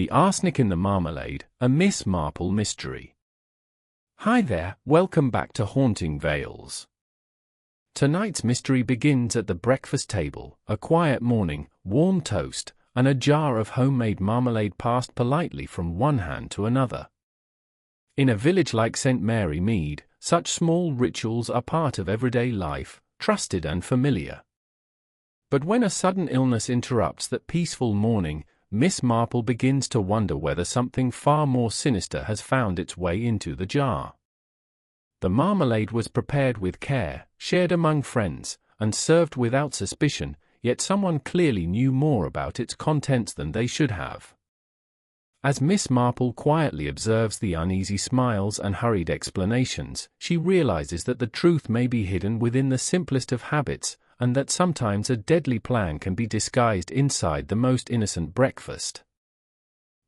The Arsenic in the Marmalade, a Miss Marple mystery. Hi there, welcome back to Haunting Vales. Tonight's mystery begins at the breakfast table, a quiet morning, warm toast, and a jar of homemade marmalade passed politely from one hand to another. In a village like St. Mary Mead, such small rituals are part of everyday life, trusted and familiar. But when a sudden illness interrupts that peaceful morning, Miss Marple begins to wonder whether something far more sinister has found its way into the jar. The marmalade was prepared with care, shared among friends, and served without suspicion, yet someone clearly knew more about its contents than they should have. As Miss Marple quietly observes the uneasy smiles and hurried explanations, she realizes that the truth may be hidden within the simplest of habits, and that sometimes a deadly plan can be disguised inside the most innocent breakfast.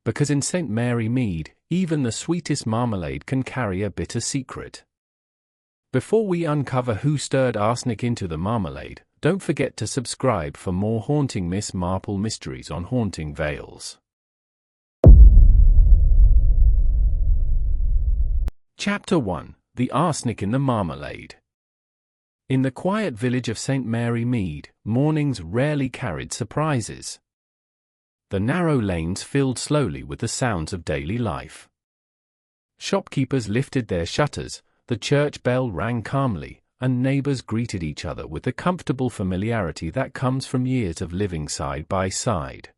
Because in St. Mary Mead, even the sweetest marmalade can carry a bitter secret. Before we uncover who stirred arsenic into the marmalade, don't forget to subscribe for more haunting Miss Marple mysteries on Haunting Vales. Chapter 1: The Arsenic in the Marmalade. In the quiet village of St. Mary Mead, mornings rarely carried surprises. The narrow lanes filled slowly with the sounds of daily life. Shopkeepers lifted their shutters, the church bell rang calmly, and neighbors greeted each other with the comfortable familiarity that comes from years of living side by side.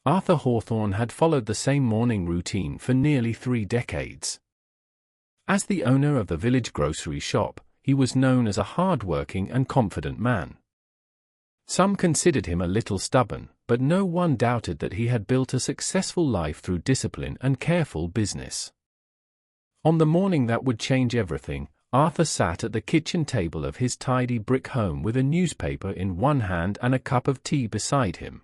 Arthur Hawthorne had followed the same morning routine for nearly 3 decades. As the owner of the village grocery shop, he was known as a hard-working and confident man. Some considered him a little stubborn, but no one doubted that he had built a successful life through discipline and careful business. On the morning that would change everything, Arthur sat at the kitchen table of his tidy brick home with a newspaper in one hand and a cup of tea beside him.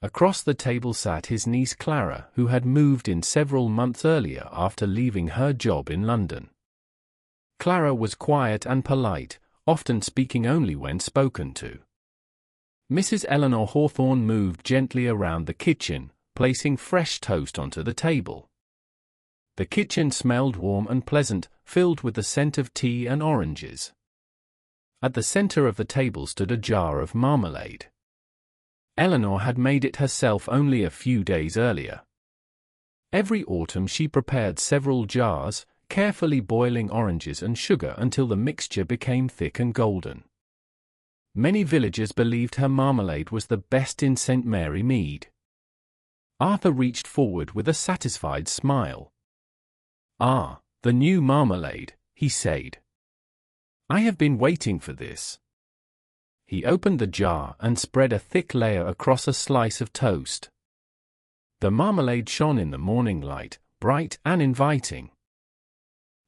Across the table sat his niece Clara, who had moved in several months earlier after leaving her job in London. Clara was quiet and polite, often speaking only when spoken to. Mrs. Eleanor Hawthorne moved gently around the kitchen, placing fresh toast onto the table. The kitchen smelled warm and pleasant, filled with the scent of tea and oranges. At the center of the table stood a jar of marmalade. Eleanor had made it herself only a few days earlier. Every autumn she prepared several jars, carefully boiling oranges and sugar until the mixture became thick and golden. Many villagers believed her marmalade was the best in St. Mary Mead. Arthur reached forward with a satisfied smile. "Ah, the new marmalade," he said. "I have been waiting for this." He opened the jar and spread a thick layer across a slice of toast. The marmalade shone in the morning light, bright and inviting.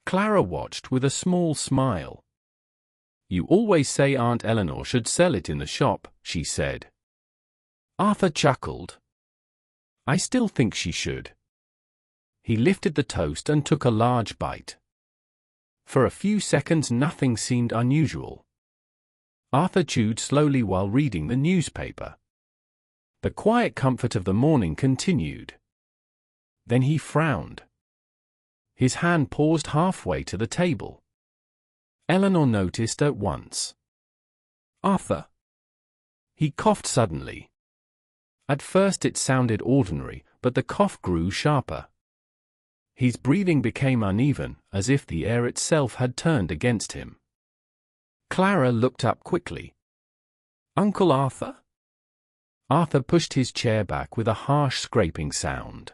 Clara watched with a small smile. "You always say Aunt Eleanor should sell it in the shop," she said. Arthur chuckled. "I still think she should." He lifted the toast and took a large bite. For a few seconds nothing seemed unusual. Arthur chewed slowly while reading the newspaper. The quiet comfort of the morning continued. Then he frowned. His hand paused halfway to the table. Eleanor noticed at once. "Arthur." He coughed suddenly. At first it sounded ordinary, but the cough grew sharper. His breathing became uneven, as if the air itself had turned against him. Clara looked up quickly. "Uncle Arthur?" Arthur pushed his chair back with a harsh scraping sound.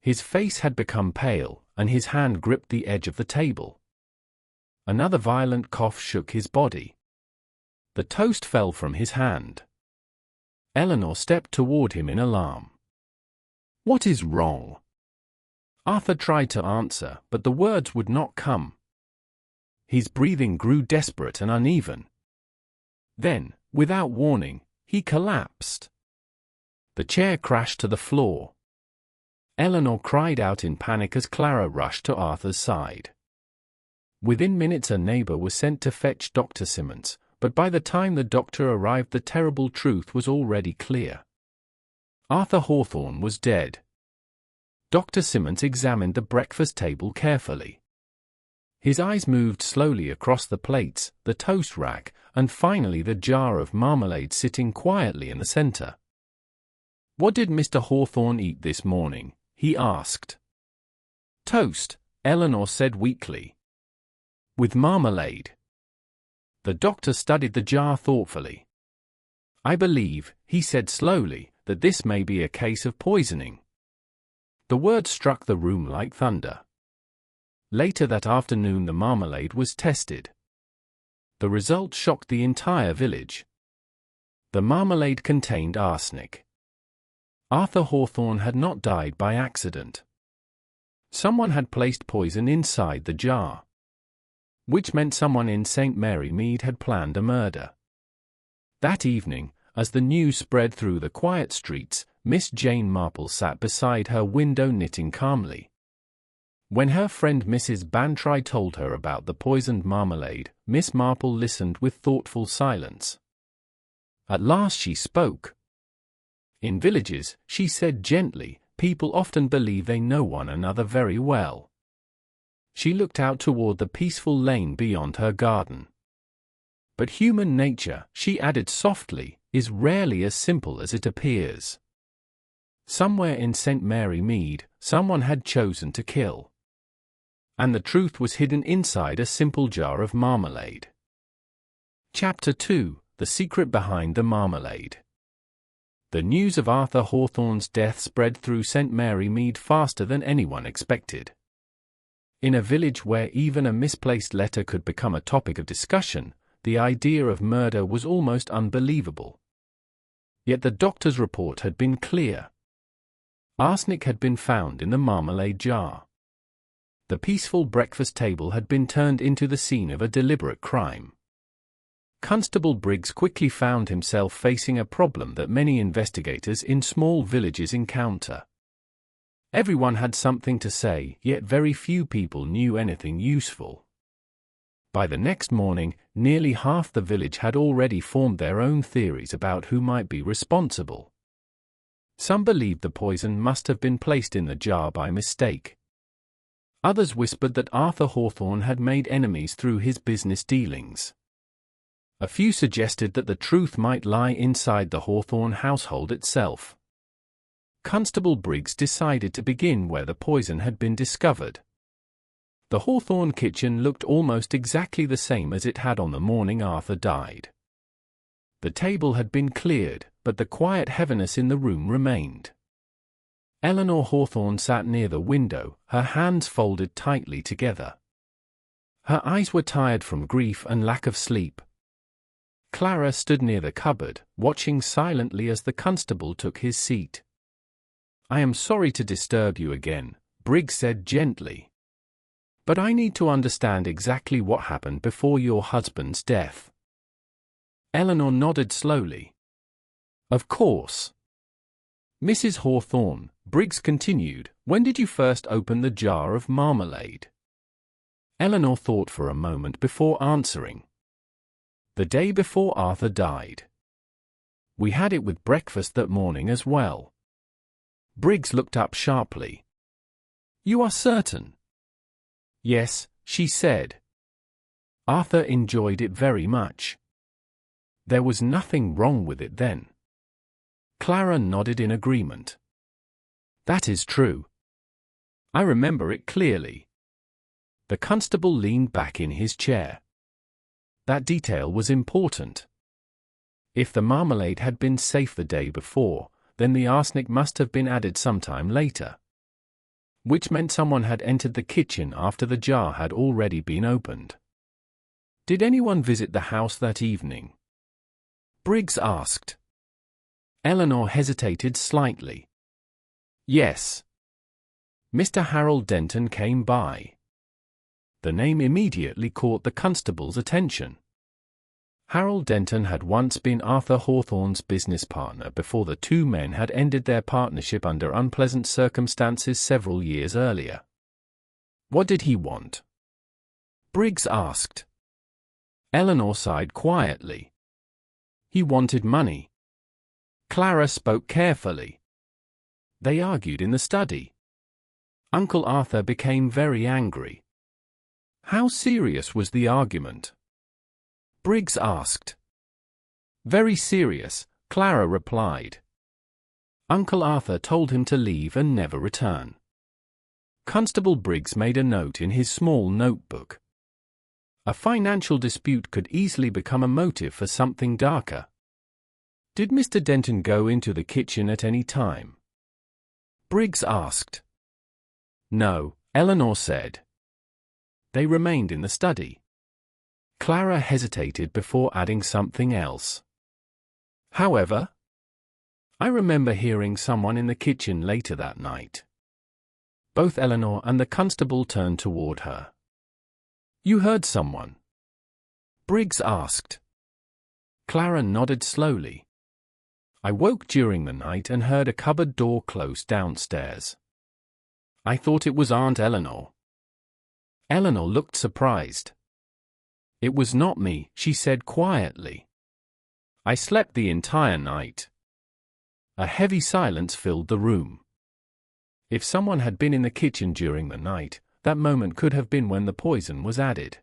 His face had become pale, and his hand gripped the edge of the table. Another violent cough shook his body. The toast fell from his hand. Eleanor stepped toward him in alarm. "What is wrong?" Arthur tried to answer, but the words would not come. His breathing grew desperate and uneven. Then, without warning, he collapsed. The chair crashed to the floor. Eleanor cried out in panic as Clara rushed to Arthur's side. Within minutes a neighbor was sent to fetch Dr. Simmons, but by the time the doctor arrived the terrible truth was already clear. Arthur Hawthorne was dead. Dr. Simmons examined the breakfast table carefully. His eyes moved slowly across the plates, the toast rack, and finally the jar of marmalade sitting quietly in the center. "What did Mr. Hawthorne eat this morning?" he asked. "Toast," Eleanor said weakly. "With marmalade." The doctor studied the jar thoughtfully. "I believe," he said slowly, "that this may be a case of poisoning." The word struck the room like thunder. Later that afternoon the marmalade was tested. The result shocked the entire village. The marmalade contained arsenic. Arthur Hawthorne had not died by accident. Someone had placed poison inside the jar. Which meant someone in St. Mary Mead had planned a murder. That evening, as the news spread through the quiet streets, Miss Jane Marple sat beside her window knitting calmly. When her friend Mrs. Bantry told her about the poisoned marmalade, Miss Marple listened with thoughtful silence. At last she spoke. "In villages," she said gently, "people often believe they know one another very well." She looked out toward the peaceful lane beyond her garden. "But human nature," she added softly, "is rarely as simple as it appears. Somewhere in St. Mary Mead, someone had chosen to kill. And the truth was hidden inside a simple jar of marmalade." Chapter 2: The Secret Behind the Marmalade. The news of Arthur Hawthorne's death spread through St. Mary Mead faster than anyone expected. In a village where even a misplaced letter could become a topic of discussion, the idea of murder was almost unbelievable. Yet the doctor's report had been clear. Arsenic had been found in the marmalade jar. The peaceful breakfast table had been turned into the scene of a deliberate crime. Constable Briggs quickly found himself facing a problem that many investigators in small villages encounter. Everyone had something to say, yet very few people knew anything useful. By the next morning, nearly half the village had already formed their own theories about who might be responsible. Some believed the poison must have been placed in the jar by mistake. Others whispered that Arthur Hawthorne had made enemies through his business dealings. A few suggested that the truth might lie inside the Hawthorne household itself. Constable Briggs decided to begin where the poison had been discovered. The Hawthorne kitchen looked almost exactly the same as it had on the morning Arthur died. The table had been cleared, but the quiet heaviness in the room remained. Eleanor Hawthorne sat near the window, her hands folded tightly together. Her eyes were tired from grief and lack of sleep. Clara stood near the cupboard, watching silently as the constable took his seat. "I am sorry to disturb you again," Briggs said gently. "But I need to understand exactly what happened before your husband's death." Eleanor nodded slowly. "Of course. Mrs. Hawthorne," Briggs continued, "when did you first open the jar of marmalade?" Eleanor thought for a moment before answering. "The day before Arthur died. We had it with breakfast that morning as well." Briggs looked up sharply. "You are certain?" "Yes," she said. "Arthur enjoyed it very much. There was nothing wrong with it then." Clara nodded in agreement. "That is true. I remember it clearly." The constable leaned back in his chair. That detail was important. If the marmalade had been safe the day before, then the arsenic must have been added sometime later. Which meant someone had entered the kitchen after the jar had already been opened. "Did anyone visit the house that evening?" Briggs asked. Eleanor hesitated slightly. "Yes. Mr. Harold Denton came by." The name immediately caught the constable's attention. Harold Denton had once been Arthur Hawthorne's business partner before the two men had ended their partnership under unpleasant circumstances several years earlier. "What did he want?" Briggs asked. Eleanor sighed quietly. "He wanted money." Clara spoke carefully. They argued in the study. Uncle Arthur became very angry. How serious was the argument? Briggs asked. Very serious, Clara replied. Uncle Arthur told him to leave and never return. Constable Briggs made a note in his small notebook. A financial dispute could easily become a motive for something darker. Did Mr. Denton go into the kitchen at any time? Briggs asked. No, Eleanor said. They remained in the study. Clara hesitated before adding something else. However, I remember hearing someone in the kitchen later that night. Both Eleanor and the constable turned toward her. You heard someone? Briggs asked. Clara nodded slowly. I woke during the night and heard a cupboard door close downstairs. I thought it was Aunt Eleanor. Eleanor looked surprised. It was not me, she said quietly. I slept the entire night. A heavy silence filled the room. If someone had been in the kitchen during the night, that moment could have been when the poison was added.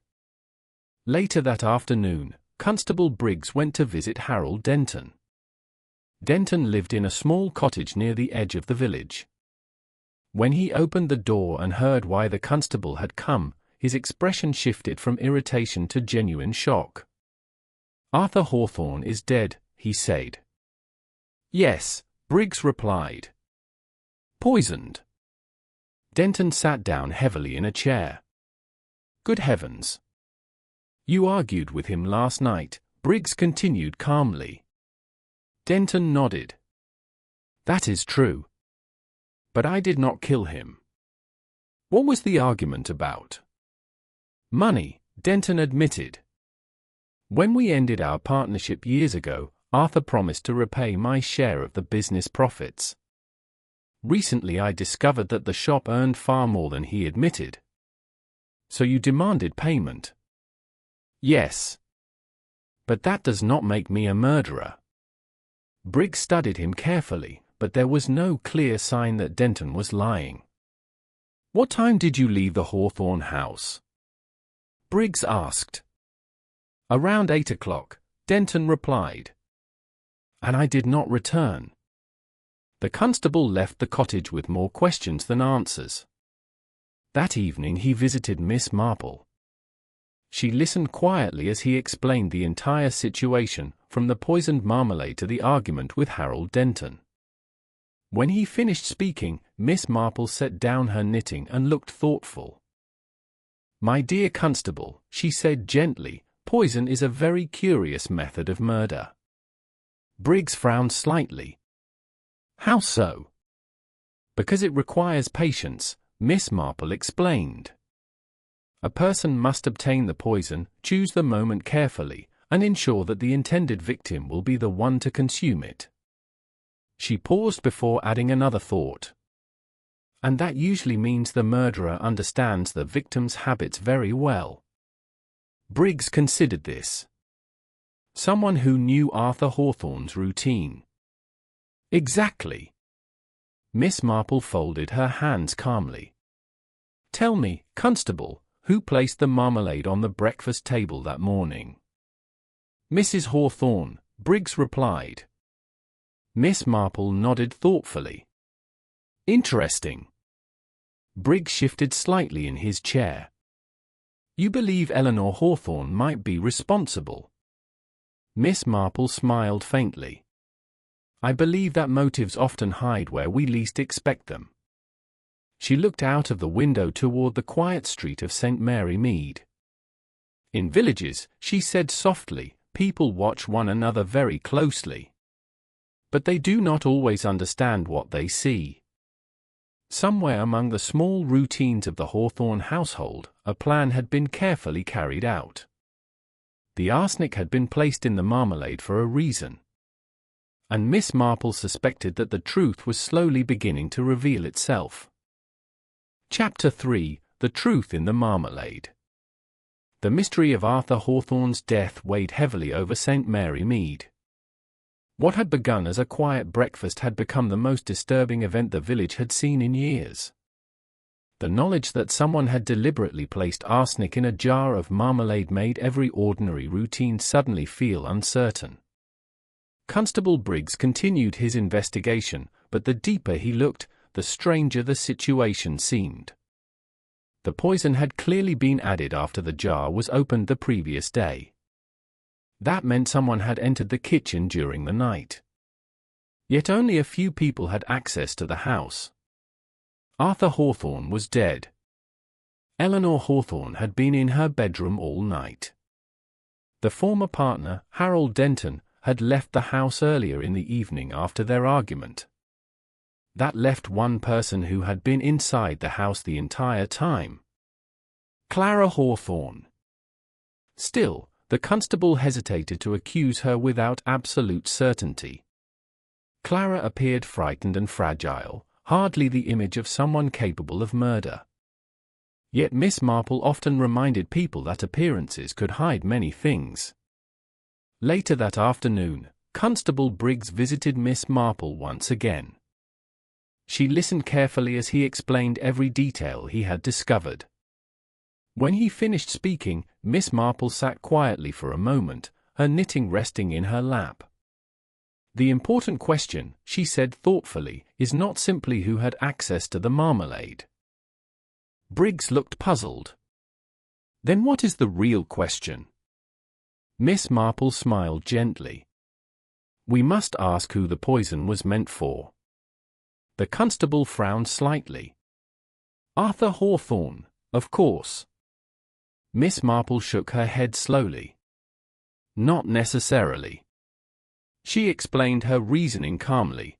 Later that afternoon, Constable Briggs went to visit Harold Denton. Denton lived in a small cottage near the edge of the village. When he opened the door and heard why the constable had come, his expression shifted from irritation to genuine shock. Arthur Hawthorne is dead, he said. Yes, Briggs replied. Poisoned. Denton sat down heavily in a chair. Good heavens. You argued with him last night, Briggs continued calmly. Denton nodded. That is true. But I did not kill him. What was the argument about? Money, Denton admitted. When we ended our partnership years ago, Arthur promised to repay my share of the business profits. Recently I discovered that the shop earned far more than he admitted. So you demanded payment? Yes. But that does not make me a murderer. Briggs studied him carefully, but there was no clear sign that Denton was lying. What time did you leave the Hawthorne house? Briggs asked. Around 8 o'clock, Denton replied. And I did not return. The constable left the cottage with more questions than answers. That evening he visited Miss Marple. She listened quietly as he explained the entire situation, from the poisoned marmalade to the argument with Harold Denton. When he finished speaking, Miss Marple set down her knitting and looked thoughtful. My dear constable, she said gently, poison is a very curious method of murder. Briggs frowned slightly. How so? Because it requires patience, Miss Marple explained. A person must obtain the poison, choose the moment carefully, and ensure that the intended victim will be the one to consume it. She paused before adding another thought. And that usually means the murderer understands the victim's habits very well. Briggs considered this. Someone who knew Arthur Hawthorne's routine. Exactly. Miss Marple folded her hands calmly. Tell me, constable, who placed the marmalade on the breakfast table that morning? Mrs. Hawthorne, Briggs replied. Miss Marple nodded thoughtfully. Interesting. Briggs shifted slightly in his chair. You believe Eleanor Hawthorne might be responsible? Miss Marple smiled faintly. I believe that motives often hide where we least expect them. She looked out of the window toward the quiet street of St. Mary Mead. In villages, she said softly, people watch one another very closely. But they do not always understand what they see. Somewhere among the small routines of the Hawthorne household, a plan had been carefully carried out. The arsenic had been placed in the marmalade for a reason. And Miss Marple suspected that the truth was slowly beginning to reveal itself. Chapter 3: The Truth in the Marmalade. The mystery of Arthur Hawthorne's death weighed heavily over St. Mary Mead. What had begun as a quiet breakfast had become the most disturbing event the village had seen in years. The knowledge that someone had deliberately placed arsenic in a jar of marmalade made every ordinary routine suddenly feel uncertain. Constable Briggs continued his investigation, but the deeper he looked, the stranger the situation seemed. The poison had clearly been added after the jar was opened the previous day. That meant someone had entered the kitchen during the night. Yet only a few people had access to the house. Arthur Hawthorne was dead. Eleanor Hawthorne had been in her bedroom all night. The former partner, Harold Denton, had left the house earlier in the evening after their argument. That left one person who had been inside the house the entire time. Clara Hawthorne. Still, the constable hesitated to accuse her without absolute certainty. Clara appeared frightened and fragile, hardly the image of someone capable of murder. Yet Miss Marple often reminded people that appearances could hide many things. Later that afternoon, Constable Briggs visited Miss Marple once again. She listened carefully as he explained every detail he had discovered. When he finished speaking, Miss Marple sat quietly for a moment, her knitting resting in her lap. "The important question," she said thoughtfully, "is not simply who had access to the marmalade." Briggs looked puzzled. "Then what is the real question?" Miss Marple smiled gently. "We must ask who the poison was meant for." The constable frowned slightly. "Arthur Hawthorne, of course." Miss Marple shook her head slowly. "Not necessarily." She explained her reasoning calmly.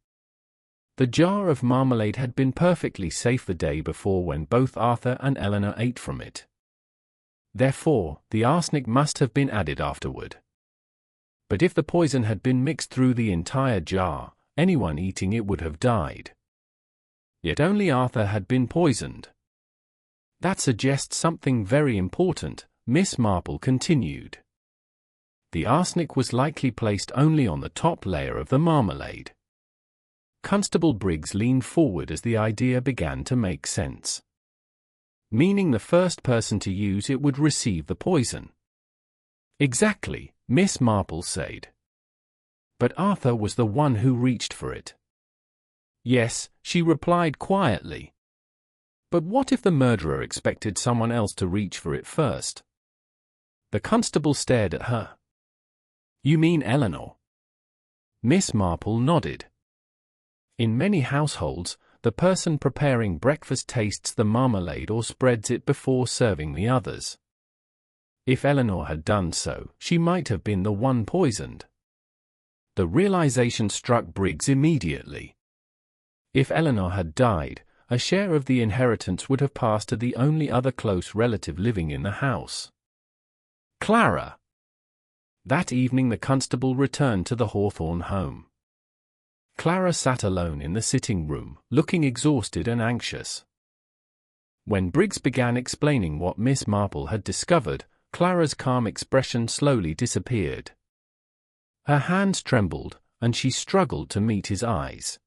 The jar of marmalade had been perfectly safe the day before when both Arthur and Eleanor ate from it. Therefore, the arsenic must have been added afterward. But if the poison had been mixed through the entire jar, anyone eating it would have died. Yet only Arthur had been poisoned. "That suggests something very important," Miss Marple continued. "The arsenic was likely placed only on the top layer of the marmalade." Constable Briggs leaned forward as the idea began to make sense. "Meaning the first person to use it would receive the poison." "Exactly," Miss Marple said. "But Arthur was the one who reached for it." "Yes," she replied quietly. "But what if the murderer expected someone else to reach for it first?" The constable stared at her. "You mean Eleanor?" Miss Marple nodded. "In many households, the person preparing breakfast tastes the marmalade or spreads it before serving the others. If Eleanor had done so, she might have been the one poisoned." The realization struck Briggs immediately. If Eleanor had died, a share of the inheritance would have passed to the only other close relative living in the house. Clara. That evening the constable returned to the Hawthorne home. Clara sat alone in the sitting room, looking exhausted and anxious. When Briggs began explaining what Miss Marple had discovered, Clara's calm expression slowly disappeared. Her hands trembled, and she struggled to meet his eyes.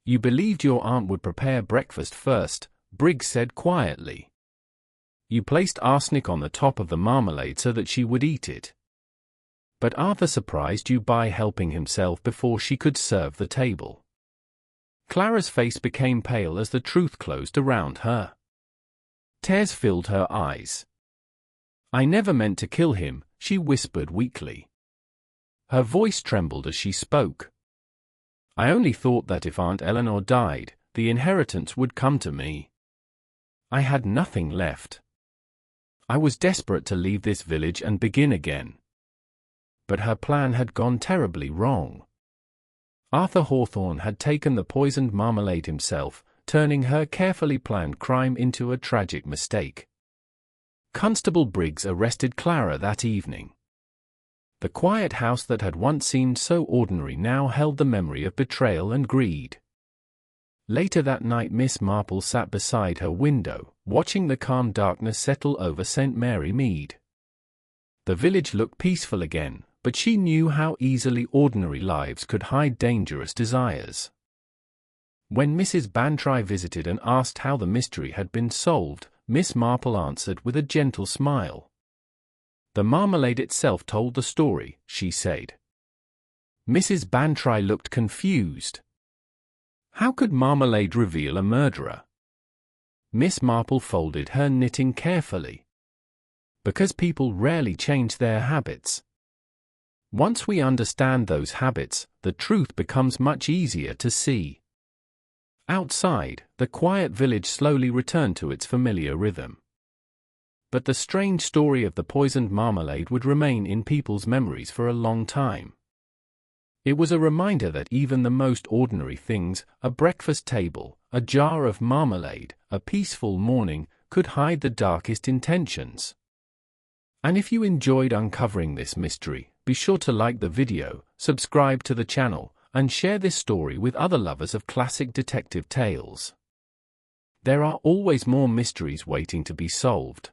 "You believed your aunt would prepare breakfast first," Briggs said quietly. "You placed arsenic on the top of the marmalade so that she would eat it. But Arthur surprised you by helping himself before she could serve the table." Clara's face became pale as the truth closed around her. Tears filled her eyes. "I never meant to kill him," she whispered weakly. Her voice trembled as she spoke. "I only thought that if Aunt Eleanor died, the inheritance would come to me. I had nothing left. I was desperate to leave this village and begin again." But her plan had gone terribly wrong. Arthur Hawthorne had taken the poisoned marmalade himself, turning her carefully planned crime into a tragic mistake. Constable Briggs arrested Clara that evening. The quiet house that had once seemed so ordinary now held the memory of betrayal and greed. Later that night Miss Marple sat beside her window, watching the calm darkness settle over St. Mary Mead. The village looked peaceful again, but she knew how easily ordinary lives could hide dangerous desires. When Mrs. Bantry visited and asked how the mystery had been solved, Miss Marple answered with a gentle smile. "The marmalade itself told the story," she said. Mrs. Bantry looked confused. How could marmalade reveal a murderer? Miss Marple folded her knitting carefully. Because people rarely change their habits. Once we understand those habits, the truth becomes much easier to see. Outside, the quiet village slowly returned to its familiar rhythm. But the strange story of the poisoned marmalade would remain in people's memories for a long time. It was a reminder that even the most ordinary things, a breakfast table, a jar of marmalade, a peaceful morning, could hide the darkest intentions. And if you enjoyed uncovering this mystery, be sure to like the video, subscribe to the channel, and share this story with other lovers of classic detective tales. There are always more mysteries waiting to be solved.